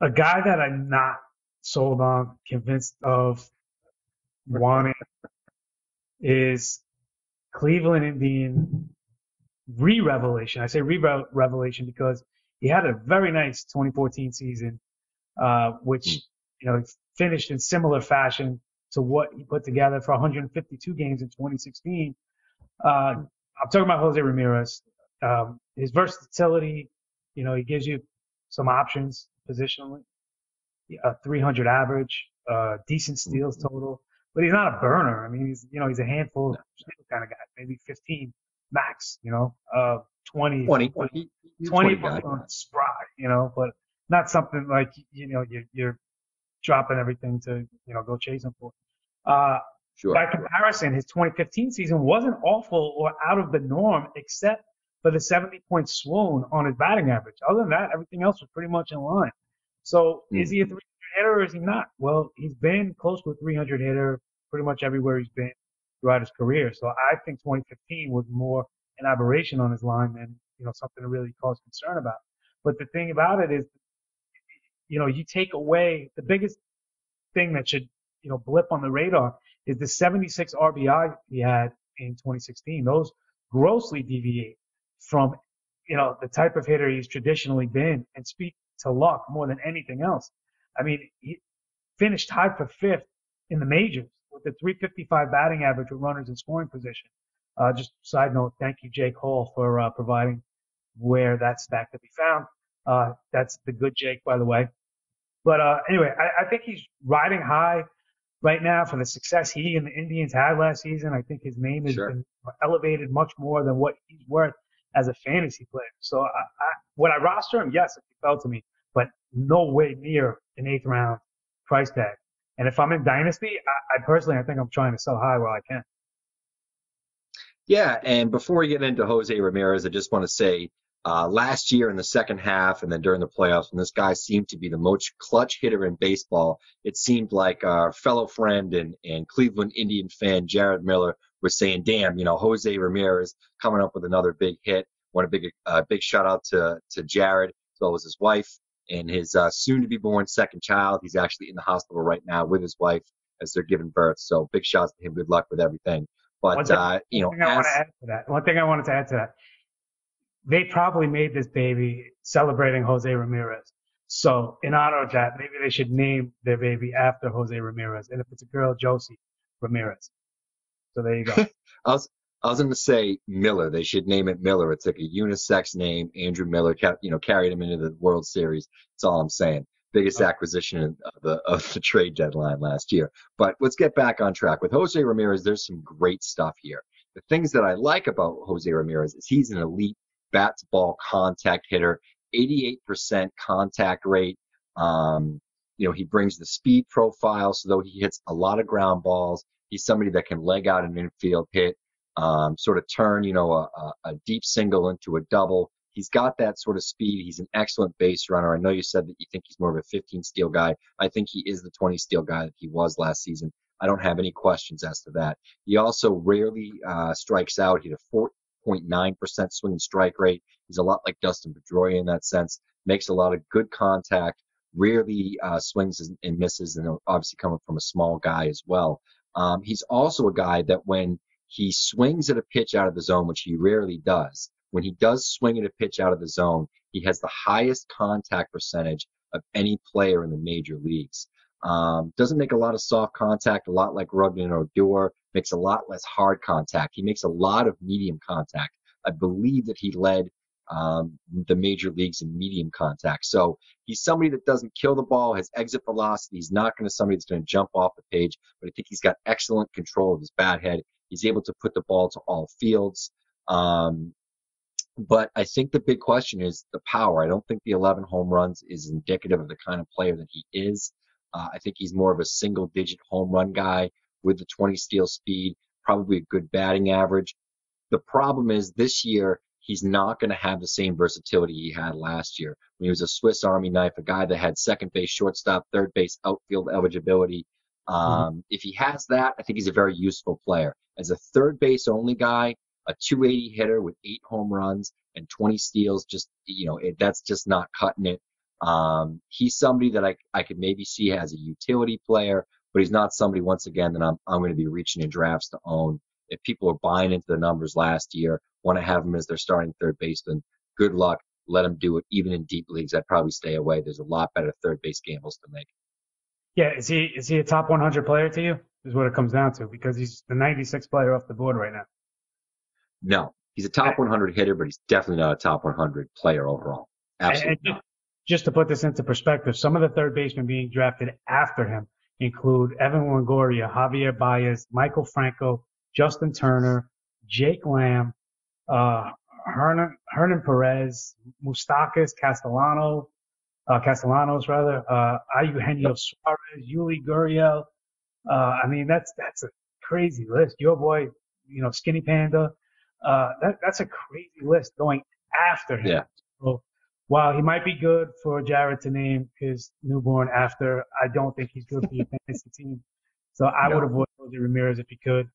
A guy that I'm not sold on, convinced of wanting is Cleveland Indian re-revelation. I say re-revelation because he had a very nice 2014 season, Hmm. which, finished in similar fashion to what he put together for 152 games in 2016. I'm talking about Jose Ramirez. His versatility, he gives you some options positionally, a 300 average, decent steals total, but he's not a burner. I mean, he's a handful No, steal kind of guy, maybe 15 max, 20 if 20. you put He's a 20 20 if you guy. put on spry, but not something like, you're dropping everything to, go chase him for. Uh, Sure. by comparison, his 2015 season wasn't awful or out of the norm, except for the 70-point swoon on his batting average. Other than that, everything else was pretty much in line. So is Hmm. he a 300 hitter or is he not? Well, he's been close to a 300 hitter pretty much everywhere he's been throughout his career. So I think 2015 was more an aberration on his line than, something to really cause concern about. But the thing about it is, you take away the biggest thing that should, blip on the radar is the 76 RBI he had in 2016. Those grossly deviate from, the type of hitter he's traditionally been and speak to luck more than anything else. I mean, he finished tied for fifth in the majors with a 355 batting average with runners in scoring position. Just side note, thank you, Jake Hall, for providing where that stat could be found. That's the good Jake, by the way. But anyway, I think he's riding high right now for the success he and the Indians had last season. I think his name has Sure. been elevated much more than what he's worth as a fantasy player. So would I roster him? Yes, if he fell to me, but no way near an eighth round price tag. And if I'm in Dynasty, I personally, I think I'm trying to sell high while I can. Yeah, and before we get into Jose Ramirez, I just want to say last year in the second half and then during the playoffs, when this guy seemed to be the most clutch hitter in baseball, it seemed like our fellow friend and Cleveland Indian fan Jared Miller was saying, damn, Jose Ramirez coming up with another big hit. Want a big shout out to Jared, as well as his wife and his soon to be born second child. He's actually in the hospital right now with his wife as they're giving birth. So big shouts to him. Good luck with everything. One But thing, one thing I want to as add to that. One thing I wanted to add to that. They probably made this baby celebrating Jose Ramirez. So in honor of that, maybe they should name their baby after Jose Ramirez. And if it's a girl, Josie Ramirez. So there you go. I was I was going to say Miller. They should name it Miller. It's like a unisex name. Andrew Miller carried him into the World Series. That's all I'm saying. Biggest Okay. acquisition of the trade deadline last year. But let's get back on track with Jose Ramirez. There's some great stuff here. The things that I like about Jose Ramirez is he's an elite bat to ball contact hitter, 88% contact rate. Um, he brings the speed profile, so though he hits a lot of ground balls, he's somebody that can leg out an infield hit, sort of turn, a deep single into a double. He's got that sort of speed. He's an excellent base runner. I know you said that you think he's more of a 15 steal guy. I think he is the 20 steal guy that he was last season. I don't have any questions as to that. He also rarely strikes out. He had a 4.9% swing strike rate. He's a lot like Dustin Pedroia in that sense. Makes a lot of good contact. Rarely swings and misses, and obviously coming from a small guy as well. He's also a guy that when he swings at a pitch out of the zone, which he rarely does, when he does swing at a pitch out of the zone, he has the highest contact percentage of any player in the major leagues. Doesn't make a lot of soft contact, a lot like Rugnan or Odor, makes a lot less hard contact. He makes a lot of medium contact. I believe that he led the major leagues in medium contact. So he's somebody that doesn't kill the ball, has exit velocity. He's not going to somebody that's going to jump off the page, but I think he's got excellent control of his bat head. He's able to put the ball to all fields. Um, but I think the big question is the power. I don't think the 11 home runs is indicative of the kind of player that he is. I think he's more of a single digit home run guy with the 20 steal speed, probably a good batting average. The problem is this year, he's not going to have the same versatility he had last year when he was a Swiss Army knife, a guy that had second base, shortstop, third base, outfield eligibility. Mhm. If he has that, I think he's a very useful player. As a third base only guy, a 280 hitter with 8 home runs and 20 steals, that's just not cutting it. He's somebody that I could maybe see as a utility player, but he's not somebody once again that I'm going to be reaching in drafts to own. If people are buying into the numbers last year, want to have him as their starting third baseman, good luck. Let him do it. Even in deep leagues, I'd probably stay away. There's a lot better third base gambles to make. Yeah, is he a top 100 player to you? Is what it comes down to because he's the 96th player off the board right now. No, he's a top 100 hitter, but he's definitely not a top 100 player overall. And Absolutely not. just to put this into perspective, some of the third basemen being drafted after him include Evan Longoria, Javier Baez, Michael Franco, Justin Turner, Jake Lamb, uh, Hernan Perez, Mustakas Castellanos rather, Eugenio Suarez, Yuli Gurriel. I mean, that's a crazy list. Your boy, Skinny Panda. That's a crazy list going after him. Yeah, So while he might be good for Jared to name his newborn after, I don't think he's good for your fantasy team. So I would no. avoid Jose Ramirez if you could.